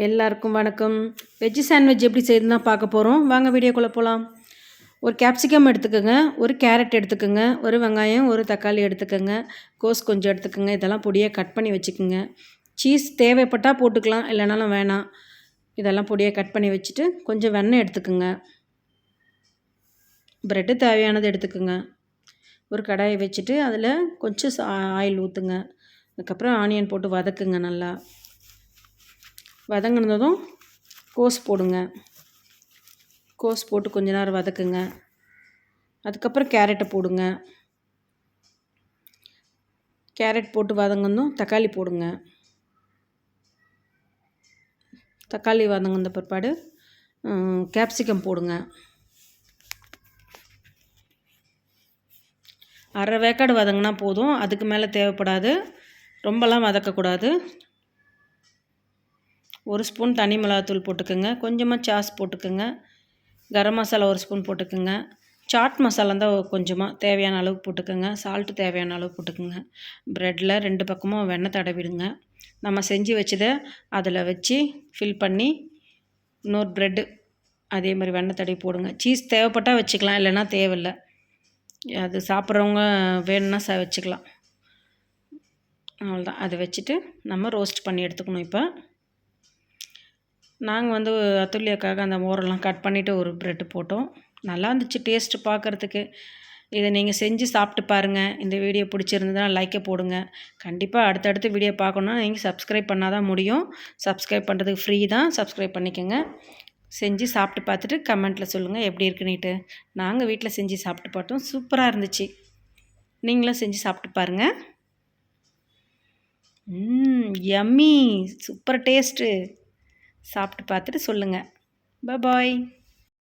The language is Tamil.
எல்லாருக்கும் வணக்கம். வெஜ் சாண்ட்விச் எப்படி செய்யுதுன்னு தான் பார்க்க போகிறோம். வாங்க வீடியோக்குள்ளே போகலாம். ஒரு கேப்சிகம் எடுத்துக்கோங்க, ஒரு கேரட் எடுத்துக்கோங்க, ஒரு வெங்காயம், ஒரு தக்காளி எடுத்துக்கோங்க, கோஸ் கொஞ்சம் எடுத்துக்கோங்க. இதெல்லாம் பொடியாக கட் பண்ணி வச்சுக்கோங்க. சீஸ் தேவைப்பட்டால் போட்டுக்கலாம், இல்லைனாலும் வேணாம். இதெல்லாம் பொடியாக கட் பண்ணி வச்சுட்டு கொஞ்சம் வெண்ணெய் எடுத்துக்கோங்க. ப்ரெட்டு தேவையானது எடுத்துக்கோங்க. ஒரு கடாயை வச்சுட்டு அதில் கொஞ்சம் ஆயில் ஊற்றுங்க. அதுக்கப்புறம் ஆனியன் போட்டு வதக்குங்க. நல்லா வதங்கினதும் கோஸ் போடுங்க. கோஸ் போட்டு கொஞ்ச நேரம் வதக்குங்க. அதுக்கப்புறம் கேரட்டை போடுங்க. கேரட் போட்டு வதங்கினதும் தக்காளி போடுங்க. தக்காளி வதங்கின பிற்பாடு கேப்சிகம் போடுங்க. அரை வேக்காடு வதங்கினா போதும், அதுக்கு மேலே தேவைப்படாது. ரொம்பலாம் வதக்கக்கூடாது. ஒரு ஸ்பூன் தனி மிளகாத்தூள் போட்டுக்கோங்க. கொஞ்சமாக சாஸ் போட்டுக்கோங்க. கரம் மசாலா ஒரு ஸ்பூன் போட்டுக்கோங்க. சாட் மசாலா தான் கொஞ்சமாக தேவையான அளவுக்கு போட்டுக்கோங்க. சால்ட்டு தேவையான அளவு போட்டுக்கோங்க. ப்ரெட்டில் 2 பக்கமும் வெண்ணெய் தடவிடுங்க. நம்ம செஞ்சு வச்சதை அதில் வச்சு ஃபில் பண்ணி இன்னொரு ப்ரெட்டு அதே மாதிரி வெண்ணெய் தடவி போடுங்க. சீஸ் தேவைப்பட்டால் வச்சுக்கலாம், இல்லைன்னா தேவையில்லை. அது சாப்பிட்றவங்க வேணும்னா வச்சுக்கலாம். அவ்வளோதான். அதை வச்சுட்டு நம்ம ரோஸ்ட் பண்ணி எடுத்துக்கணும். இப்போ நாங்கள் அத்துல்யாக்காக அந்த மோரெல்லாம் கட் பண்ணிவிட்டு ஒரு ப்ரெட்டு போட்டோம். நல்லா இருந்துச்சு டேஸ்ட்டு பார்க்குறதுக்கு. இதை நீங்கள் செஞ்சு சாப்பிட்டு பாருங்கள். இந்த வீடியோ பிடிச்சிருந்ததுன்னா லைக்கை போடுங்க. கண்டிப்பாக அடுத்தடுத்து வீடியோ பார்க்கணுன்னா நீங்கள் சப்ஸ்கிரைப் பண்ணால் தான் முடியும். சப்ஸ்கிரைப் பண்ணுறதுக்கு ஃப்ரீ தான். சப்ஸ்கிரைப் பண்ணிக்கோங்க. செஞ்சு சாப்பிட்டு பார்த்துட்டு கமெண்ட்டில் சொல்லுங்கள் எப்படி இருக்குன்னுட்டு. நாங்கள் வீட்டில் செஞ்சு சாப்பிட்டு பார்த்தோம், சூப்பராக இருந்துச்சு. நீங்களும் செஞ்சு சாப்பிட்டு பாருங்கள். Yummy, super taste. சாப்பிட்டு பார்த்துட்டு சொல்லுங்கள். பாய்.